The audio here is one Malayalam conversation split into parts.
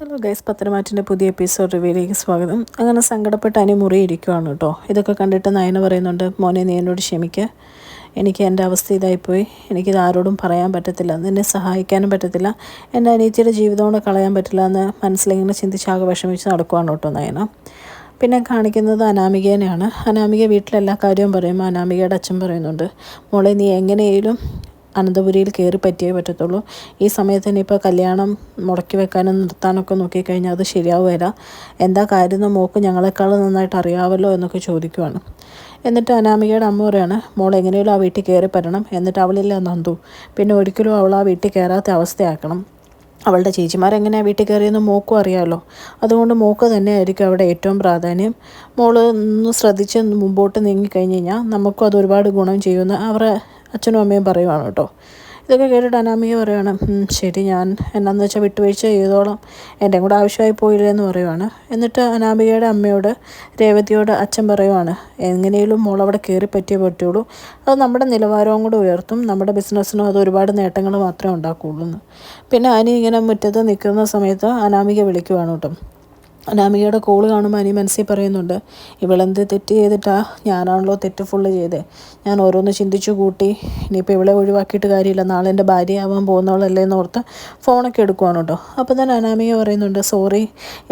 ഹലോ ഗൈസ്, പത്തരമാറ്റിൻ്റെ പുതിയ എപ്പിസോഡ് റിവ്യൂയിലേക്ക് സ്വാഗതം. അങ്ങനെ സങ്കടപ്പെട്ട് അനി മുറിയിരിക്കുകയാണ് കേട്ടോ. ഇതൊക്കെ കണ്ടിട്ട് നയന പറയുന്നുണ്ട്, മോനെ നീ എന്നോട് ക്ഷമിക്കുക, എനിക്ക് എൻ്റെ അവസ്ഥ ഇതായിപ്പോയി, എനിക്കിത് ആരോടും പറയാൻ പറ്റത്തില്ല, നിന്നെ സഹായിക്കാനും പറ്റത്തില്ല, എൻ്റെ അനിയത്തിയുടെ ജീവിതം കൊണ്ട് കളയാൻ പറ്റില്ല എന്ന് മനസ്സിലിങ്ങനെ ചിന്തിച്ചാകെ വിഷമിച്ച് നടക്കുകയാണ് കേട്ടോ നയന. പിന്നെ കാണിക്കുന്നത് അനാമികേനെയാണ്. അനാമിക വീട്ടിലെല്ലാ കാര്യവും പറയുമ്പോൾ അനാമികയുടെ അച്ഛൻ പറയുന്നുണ്ട്, മോളെ നീ എങ്ങനെയും അനന്തപുരിയിൽ കയറി പറ്റിയേ പറ്റത്തുള്ളൂ. ഈ സമയത്ത് തന്നെ ഇപ്പോൾ കല്യാണം മുടക്കി വെക്കാനും നിർത്താനൊക്കെ നോക്കിക്കഴിഞ്ഞാൽ അത് ശരിയാവുകയില്ല. എന്താ കാര്യം എന്ന് മോക്ക് ഞങ്ങളെക്കാൾ നന്നായിട്ട് അറിയാമല്ലോ എന്നൊക്കെ ചോദിക്കുവാണ്. എന്നിട്ട് അനാമികയുടെ അമ്മ പറയാണ്, മോൾ എങ്ങനെയും ആ വീട്ടിൽ കയറി പറ്റണം, എന്നിട്ട് അവളില്ല നന്ദു, പിന്നെ ഒരിക്കലും അവൾ ആ വീട്ടിൽ കയറാത്ത അവസ്ഥയാക്കണം. അവളുടെ ചേച്ചിമാരെങ്ങനെയാണ് വീട്ടിൽ കയറിയെന്ന് മോക്കും അറിയാമല്ലോ, അതുകൊണ്ട് മോക്ക് തന്നെ ആയിരിക്കും അവിടെ ഏറ്റവും പ്രാധാന്യം. മോൾ ഒന്ന് ശ്രദ്ധിച്ച് മുമ്പോട്ട് നീങ്ങിക്കഴിഞ്ഞ് കഴിഞ്ഞാൽ നമുക്കും അത് ഒരുപാട് ഗുണം ചെയ്യുമെന്ന് അവരുടെ അച്ഛനും അമ്മയും പറയുവാണ് കേട്ടോ. ഇതൊക്കെ കേട്ടിട്ട് അനാമിക പറയുവാണ്, ശരി, ഞാൻ എന്നാന്ന് വെച്ചാൽ വിട്ടുവീഴ്ച ചെയ്തോളാം, എൻ്റെ കൂടെ ആവശ്യമായി പോയില്ലേ എന്ന് പറയുവാണ്. എന്നിട്ട് അനാമികയുടെ അമ്മയോട് രേവതിയോട് അച്ഛൻ പറയുവാണ്, എങ്ങനെയും മോൾ അവിടെ കയറി പറ്റിയേ പറ്റുള്ളൂ, അത് നമ്മുടെ നിലവാരവും കൂടെ ഉയർത്തും, നമ്മുടെ ബിസിനസ്സിനും അത് ഒരുപാട് നേട്ടങ്ങൾ മാത്രമേ ഉണ്ടാക്കുകയുള്ളൂ എന്ന്. പിന്നെ അനി ഇങ്ങനെ മുറ്റത്ത് നിൽക്കുന്ന സമയത്ത് അനാമിക വിളിക്കുവാണ് കേട്ടോ. അനാമികയുടെ കോള് കാണുമ്പോൾ അനി മനസ്സിൽ പറയുന്നുണ്ട്, ഇവളെന്ത് തെറ്റ് ചെയ്തിട്ടാ, ഞാനാണല്ലോ തെറ്റ് ഫുള്ള് ചെയ്തേ, ഞാൻ ഓരോന്ന് ചിന്തിച്ചു കൂട്ടി, ഇനിയിപ്പോൾ ഇവളെ ഒഴിവാക്കിയിട്ട് കാര്യമില്ല, നാളെ എൻ്റെ ഭാര്യയാവാൻ പോകുന്നവളല്ലേ എന്നോർത്ത് ഫോണൊക്കെ എടുക്കുവാണ് കേട്ടോ. അപ്പോൾ തന്നെ അനാമിക പറയുന്നുണ്ട്, സോറി,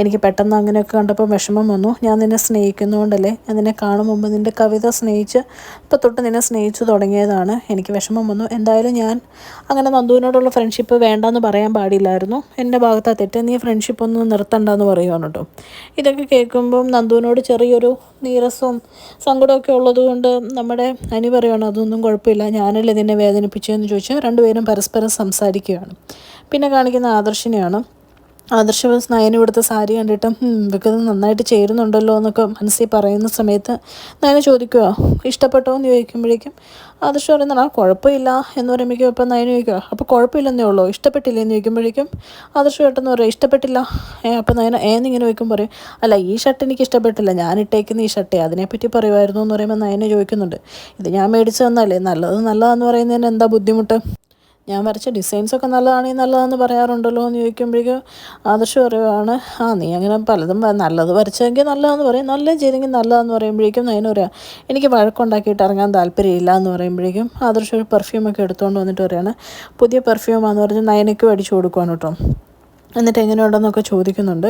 എനിക്ക് പെട്ടെന്ന് അങ്ങനെയൊക്കെ കണ്ടപ്പോൾ വിഷമം വന്നു, ഞാൻ നിന്നെ സ്നേഹിക്കുന്നതുകൊണ്ടല്ലേ, ഞാൻ നിന്നെ കാണും മുമ്പ് നിൻ്റെ കവിത സ്നേഹിച്ച് ഇപ്പോൾ തൊട്ട് നിന്നെ സ്നേഹിച്ചു തുടങ്ങിയതാണ്, എനിക്ക് വിഷമം വന്നു, എന്തായാലും ഞാൻ അങ്ങനെ നന്ദുവിനോടുള്ള ഫ്രണ്ട്ഷിപ്പ് വേണ്ടെന്ന് പറയാൻ പാടില്ലായിരുന്നു, എൻ്റെ ഭാഗത്താ തെറ്റ്, നീ ഫ്രണ്ട്ഷിപ്പ് ഒന്നും നിർത്തണ്ടെന്ന് പറയുവാണ് കേട്ടോ. ഇതൊക്കെ കേൾക്കുമ്പം നന്ദുവിനോട് ചെറിയൊരു നീരസവും സങ്കടമൊക്കെ ഉള്ളതുകൊണ്ട് നമ്മുടെ അനി പറയുകയാണ്, അതൊന്നും കുഴപ്പമില്ല, ഞാനല്ലേ നിന്നെ വേദനിപ്പിച്ചതെന്ന് ചോദിച്ച് രണ്ടുപേരും പരസ്പരം സംസാരിക്കുകയാണ്. പിന്നെ കാണിക്കുന്ന ആദർശിനെയാണ്. ആദർശ നയന ഇവിടുത്തെ സാരി കണ്ടിട്ട് ഇവർക്ക് നന്നായിട്ട് ചേരുന്നുണ്ടല്ലോ എന്നൊക്കെ മനസ്സിൽ പറയുന്ന സമയത്ത് നയന ചോദിക്കുക, ഇഷ്ടപ്പെട്ടോ എന്ന് ചോദിക്കുമ്പോഴേക്കും ആദർശ പറയുന്നതാണ്, കുഴപ്പമില്ല എന്ന് പറയുമ്പോഴേക്കും ഇപ്പം നയന ചോദിക്കുക, അപ്പോൾ കുഴപ്പമില്ലെന്നേ ഉള്ളൂ, ഇഷ്ടപ്പെട്ടില്ലേ എന്ന് ചോദിക്കുമ്പോഴേക്കും ആദർശ കേട്ടെന്ന് പറയുക, ഇഷ്ടപ്പെട്ടില്ല. അപ്പോൾ നയന ഏന്നിങ്ങനെ ചോദിക്കുമ്പോൾ പറയും, അല്ല ഈ ഷർട്ട് എനിക്ക് ഇഷ്ടപ്പെട്ടില്ല, ഞാൻ ഇട്ടേക്കുന്ന ഈ ഷർട്ടേ, അതിനെപ്പറ്റി പറയുമായിരുന്നു എന്ന് പറയുമ്പോൾ നയന ചോദിക്കുന്നുണ്ട്, ഇത് ഞാൻ മേടിച്ചു തന്നല്ലേ, നല്ലതെന്ന് പറയുന്നതിന് എന്താ ബുദ്ധിമുട്ട്, ഞാൻ വരച്ച ഡിസൈൻസൊക്കെ നല്ലതാണെങ്കിൽ നല്ലതാണെന്ന് പറയാറുണ്ടല്ലോ എന്ന് ചോദിക്കുമ്പോഴേക്കും ആദർശ് പറയുവാണ്, നീ അങ്ങനെ പലതും നല്ലത് വരച്ചെങ്കിൽ നല്ലതെന്ന് പറയും, നല്ലത് ചെയ്തെങ്കിൽ നല്ലതെന്ന് പറയുമ്പോഴേക്കും നയന പറയാം, എനിക്ക് വഴക്കുണ്ടാക്കിയിട്ട് ഇറങ്ങാൻ താല്പര്യമില്ല എന്ന് പറയുമ്പോഴേക്കും ആദർശ് ഒരു പെർഫ്യൂമൊക്കെ എടുത്തുകൊണ്ട് വന്നിട്ട് പറയുകയാണ്, പുതിയ പെർഫ്യൂമാണെന്ന് പറഞ്ഞ് നയനയ്ക്കും അടിച്ചു കൊടുക്കുവാണ് കേട്ടോ. എന്നിട്ട് എങ്ങനെയുണ്ടെന്നൊക്കെ ചോദിക്കുന്നുണ്ട്.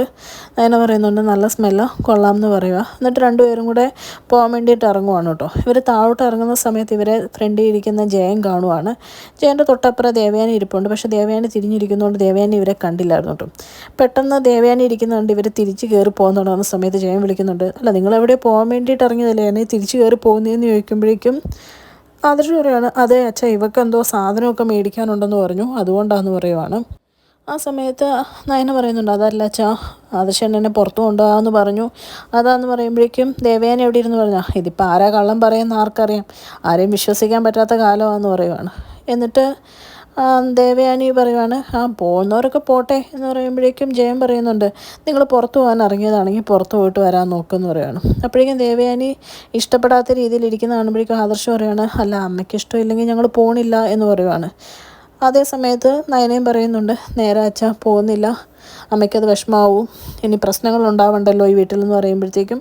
നയന പറയുന്നുണ്ട്, നല്ല സ്മെല്ല്, കൊള്ളാം എന്ന് പറയുക. എന്നിട്ട് രണ്ടുപേരും കൂടെ പോകാൻ വേണ്ടിയിട്ട് ഇറങ്ങുവാണ് കേട്ടോ. ഇവർ താഴോട്ട് ഇറങ്ങുന്ന സമയത്ത് ഇവരെ ഫ്രണ്ടിൽ ഇരിക്കുന്ന ജയൻ കാണുവാണ്. ജയൻ്റെ തൊട്ടപ്പുറം ദേവയാനി ഇരിപ്പുണ്ട്. പക്ഷേ ദേവയാനി തിരിഞ്ഞിരിക്കുന്നതുകൊണ്ട് ദേവയാനി ഇവരെ കണ്ടില്ലായിരുന്നു കേട്ടോ. പെട്ടെന്ന് ദേവയാനി ഇരിക്കുന്നുണ്ട്, ഇവർ തിരിച്ച് കയറി പോകുന്ന തുടങ്ങുന്ന സമയത്ത് ജയൻ വിളിക്കുന്നുണ്ട്, അല്ല നിങ്ങളെവിടെ പോകാൻ വേണ്ടിയിട്ട് ഇറങ്ങിയതല്ലേ, എന്നെ തിരിച്ച് കയറി പോകുന്നതെന്ന് ചോദിക്കുമ്പോഴേക്കും ആദർശ് പറയുകയാണ്, അതെ അച്ഛാ, ഇവർക്ക് എന്തോ സാധനമൊക്കെ മേടിക്കാനുണ്ടെന്ന് പറഞ്ഞു, അതുകൊണ്ടാണെന്ന് പറയുവാണ്. ആ സമയത്ത് നയന പറയുന്നുണ്ട്, അതല്ല അച്ഛാ, ആദർശൻ എന്നെ പുറത്തു കൊണ്ടുപോകാമെന്ന് പറഞ്ഞു, അതാന്ന് പറയുമ്പോഴേക്കും ദേവയാനി എവിടെ ഇരുന്ന് പറഞ്ഞാൽ, ഇതിപ്പോൾ ആരാ കള്ളം പറയുന്ന ആർക്കറിയാം, ആരെയും വിശ്വസിക്കാൻ പറ്റാത്ത കാലമാണെന്ന് പറയുവാണ്. എന്നിട്ട് ദേവയാനി പറയുവാണ്, പോകുന്നവരൊക്കെ പോട്ടെ എന്ന് പറയുമ്പോഴേക്കും ജയൻ പറയുന്നുണ്ട്, നിങ്ങൾ പുറത്ത് പോകാൻ ഇറങ്ങിയതാണെങ്കിൽ പുറത്ത് പോയിട്ട് വരാൻ നോക്കുമെന്ന് പറയുവാണ്. അപ്പോഴേക്കും ദേവയാനി ഇഷ്ടപ്പെടാത്ത രീതിയിൽ ഇരിക്കുന്ന കാണുമ്പോഴേക്കും ആദർശം പറയുവാണ്, അല്ല അമ്മയ്ക്ക് ഇഷ്ടമില്ലെങ്കിൽ ഞങ്ങൾ പോകണില്ല എന്ന് പറയുവാണ്. അതേ സമയത്ത് നയനയും പറയുന്നുണ്ട്, നേരെ അച്ഛാ, പോകുന്നില്ല, അമ്മയ്ക്കത് വിഷമാവും, ഇനി പ്രശ്നങ്ങൾ ഉണ്ടാവണ്ടല്ലോ ഈ വീട്ടിൽ എന്ന് പറയുമ്പോഴത്തേക്കും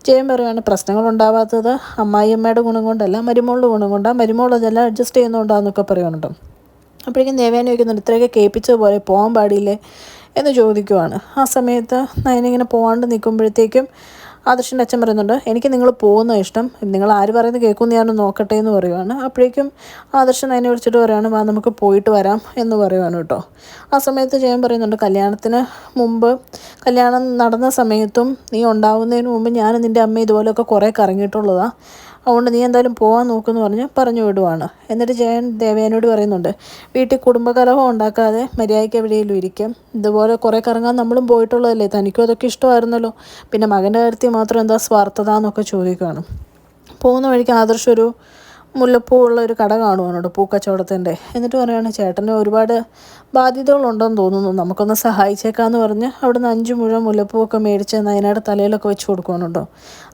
ജയൻ പറയുകയാണ്, പ്രശ്നങ്ങൾ ഉണ്ടാവാത്തത് അമ്മായിയമ്മയുടെ ഗുണം കൊണ്ടല്ല, മരുമോളുടെ ഗുണം കൊണ്ടാണ്, മരുമോൾ അതെല്ലാം അഡ്ജസ്റ്റ് ചെയ്യുന്നുണ്ടാന്നൊക്കെ പറയുന്നുണ്ട്. അപ്പോഴേക്കും ദേവേനെ ചോദിക്കുന്നുണ്ട്, ഇത്രയൊക്കെ കേൾപ്പിച്ചതുപോലെ പോകാൻ പാടില്ലേ എന്ന് ചോദിക്കുവാണ്. ആ സമയത്ത് നയന ഇങ്ങനെ പോകാണ്ട് നിൽക്കുമ്പോഴത്തേക്കും ആദർശിൻ്റെ അച്ഛൻ പറയുന്നുണ്ട്, എനിക്ക് നിങ്ങൾ പോകുന്ന ഇഷ്ടം, നിങ്ങൾ ആര് പറയുന്നത് കേൾക്കുമെന്ന് ഞാനൊന്ന് നോക്കട്ടെ എന്ന് പറയുവാണ്. അപ്പോഴേക്കും ആദർശൻ അതിനെ വിളിച്ചിട്ട് പറയുകയാണ്, വാ നമുക്ക് പോയിട്ട് വരാം എന്ന് പറയുവാണ് കേട്ടോ. ആ സമയത്ത് ജയൻ പറയുന്നുണ്ട്, കല്യാണത്തിന് മുമ്പ്, കല്യാണം നടന്ന സമയത്തും നീ ഉണ്ടാവുന്നതിന് മുമ്പ് ഞാൻ നിൻ്റെ അമ്മ ഇതുപോലെയൊക്കെ കുറേ കറങ്ങിയിട്ടുള്ളതാണ്, അതുകൊണ്ട് നീ എന്തായാലും പോകാൻ നോക്കുമെന്ന് പറഞ്ഞു വിടുവാണ്. എന്നിട്ട് ജയൻ ദേവയാനോട് പറയുന്നുണ്ട്, വീട്ടിൽ കുടുംബകലഹം ഉണ്ടാക്കാതെ മര്യാദയ്ക്ക് എവിടെയെങ്കിലും ഇരിക്കും, ഇതുപോലെ കുറേ കറങ്ങാൻ നമ്മളും പോയിട്ടുള്ളതല്ലേ, തനിക്കും അതൊക്കെ ഇഷ്ടമായിരുന്നല്ലോ, പിന്നെ മകൻ്റെ കാര്യത്തിൽ മാത്രം എന്താ സ്വാർത്ഥത എന്നൊക്കെ ചോദിക്കുകയാണ്. പോകുന്ന വഴിക്ക് ആദർശ് ഒരു മുല്ലപ്പൂ ഉള്ള ഒരു കട കാണുവാനുണ്ട്, പൂക്കച്ചവടത്തിൻ്റെ. എന്നിട്ട് പറയുകയാണ്, ചേട്ടന് ഒരുപാട് ബാധ്യതകളുണ്ടെന്ന് തോന്നുന്നു, നമുക്കൊന്ന് സഹായിച്ചേക്കാമെന്ന് പറഞ്ഞ് അവിടുന്ന് 5 മുഴം മുല്ലപ്പൂവൊക്കെ മേടിച്ച് നയനയുടെ തലയിലൊക്കെ വെച്ച് കൊടുക്കുവാനുണ്ടോ.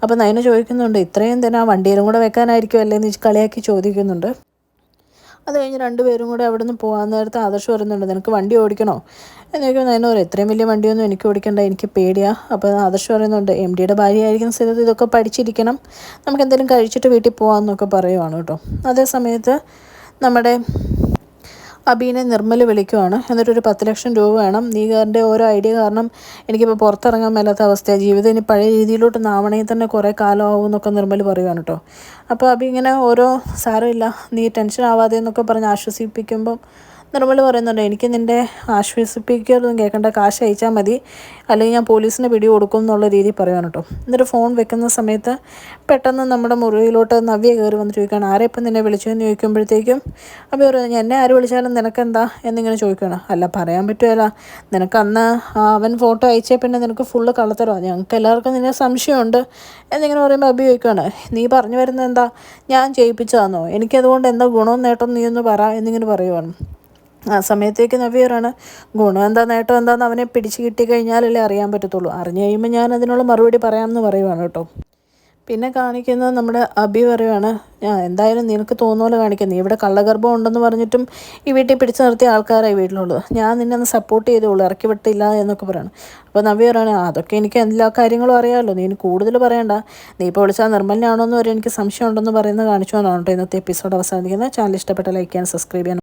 അപ്പോൾ നയന ചോദിക്കുന്നുണ്ട്, ഇത്രയും തന്നെ ആ വണ്ടിയിലും കൂടെ വെക്കാനായിരിക്കും അല്ലേ എന്ന് കളിയാക്കി ചോദിക്കുന്നുണ്ട്. അത് കഴിഞ്ഞ് രണ്ടുപേരും കൂടെ അവിടെ നിന്ന് പോകാൻ നേരത്തെ ആദർശ് പറയുന്നുണ്ട്, നിനക്ക് വണ്ടി ഓടിക്കണോ എന്ന് ചോദിക്കുമ്പോൾ നയന പറയും, ഇത്രയും വലിയ വണ്ടിയൊന്നും എനിക്ക് ഓടിക്കണ്ട, എനിക്ക് പേടിയാണ്. അപ്പോൾ ആദർശ് പറയുന്നുണ്ട്, MDയുടെ ഭാര്യ ആയിരിക്കുന്ന സ്ഥലത്ത് ഇതൊക്കെ പഠിച്ചിരിക്കണം, നമുക്ക് എന്തെങ്കിലും കഴിച്ചിട്ട് വീട്ടിൽ പോകാമെന്നൊക്കെ പറയുവാണ് കേട്ടോ. അതേ സമയത്ത് നമ്മുടെ അബീനെ നിർമ്മൽ വിളിക്കുവാണ്. എന്നിട്ടൊരു 10 ലക്ഷം രൂപ വേണം, നീ കാരൻ്റെ ഓരോ ഐഡിയ കാരണം എനിക്കിപ്പോൾ പുറത്തിറങ്ങാൻ മേലാത്ത അവസ്ഥയാണ്, ജീവിതം ഇനി പഴയ രീതിയിലോട്ട് നാവണമെങ്കിൽ തന്നെ കുറേ കാലമാവും എന്നൊക്കെ നിർമ്മൽ പറയുവാണ് കേട്ടോ. അപ്പോൾ അബി ഇങ്ങനെ ഓരോ സാരമില്ല, നീ ടെൻഷൻ ആവാതെ എന്നൊക്കെ പറഞ്ഞ് ആശ്വസിപ്പിക്കുമ്പം നിർമ്മൽ പറയുന്നുണ്ട്, എനിക്ക് നിൻ്റെ ആശ്വസിപ്പിക്കൊന്നും കേൾക്കേണ്ട, കാശ് അയച്ചാൽ മതി, അല്ലെങ്കിൽ ഞാൻ പോലീസിന് പിടി കൊടുക്കും എന്നുള്ള രീതിയിൽ പറയുവാണ് കേട്ടോ. എന്നിട്ട് ഫോൺ വെക്കുന്ന സമയത്ത് പെട്ടെന്ന് നമ്മുടെ മുറിയിലോട്ട് നവ്യ കയറി വന്ന് ചോദിക്കുകയാണ്, ആരെ ഇപ്പം നിന്നെ വിളിച്ചതെന്ന് ചോദിക്കുമ്പോഴത്തേക്കും അപ്പോൾ പറയുന്നത്, എന്നെ ആര് വിളിച്ചാലും നിനക്കെന്താ എന്നിങ്ങനെ ചോദിക്കുകയാണ്. അല്ല പറയാൻ പറ്റുമല്ല, നിനക്ക് അന്ന് അവൻ ഫോട്ടോ അയച്ചേ പിന്നെ നിനക്ക് ഫുള്ള് കള്ളത്തരമാണ്, ഞങ്ങൾക്ക് എല്ലാവർക്കും നിന്നെ സംശയമുണ്ട് എന്നിങ്ങനെ പറയുമ്പോൾ അബി ചോദിക്കുകയാണ്, നീ പറഞ്ഞു വരുന്നത് എന്താ, ഞാൻ ചെയ്യിപ്പിച്ചതാണോ, എനിക്കതുകൊണ്ട് എന്താ ഗുണവും നേട്ടം നീ ഒന്ന് പറ എന്നിങ്ങനെ പറയുവാണ്. ആ സമയത്തേക്ക് നവ്യറാണ്, ഗുണം എന്താ നേട്ടം എന്താണെന്ന് അവനെ പിടിച്ച് കിട്ടിക്കഴിഞ്ഞാലല്ലേ അറിയാൻ പറ്റത്തുള്ളൂ, അറിഞ്ഞു കഴിയുമ്പോൾ ഞാൻ അതിനുള്ള മറുപടി പറയാമെന്ന് പറയുവാണ് കേട്ടോ. പിന്നെ കാണിക്കുന്നത് നമ്മുടെ അബി പറയുവാണ്, എന്തായാലും നിനക്ക് തോന്നുന്ന പോലെ കാണിക്കാം, നീ ഇവിടെ കള്ളഗർഭം ഉണ്ടെന്ന് പറഞ്ഞിട്ടും ഈ വീട്ടിൽ പിടിച്ചു നിർത്തിയ ആൾക്കാരായി വീട്ടിലുള്ളത്, ഞാൻ നിന്നെ ഒന്ന് സപ്പോർട്ട് ചെയ്തോളൂ, ഇറക്കി വിട്ടില്ല എന്നൊക്കെ പറയണം. അപ്പോൾ നവ്യ പറയണേ, അതൊക്കെ എനിക്ക് എല്ലാ കാര്യങ്ങളും അറിയാമല്ലോ, നീ കൂടുതൽ പറയണ്ട, നീ ഇപ്പോൾ വിളിച്ചാൽ നിർമ്മലിനാണോ എന്ന് വരെ എനിക്ക് സംശയം ഉണ്ടെന്ന് പറയുന്നത് കാണിച്ചു എന്നാണ് കേട്ടോ ഇന്നത്തെ എപ്പിസോഡ് അവസാനിക്കുന്നത്. ചാനൽ ഇഷ്ടപ്പെട്ട ലൈക്ക് ചെയ്യാൻ, സബ്സ്ക്രൈബ് ചെയ്യാൻ.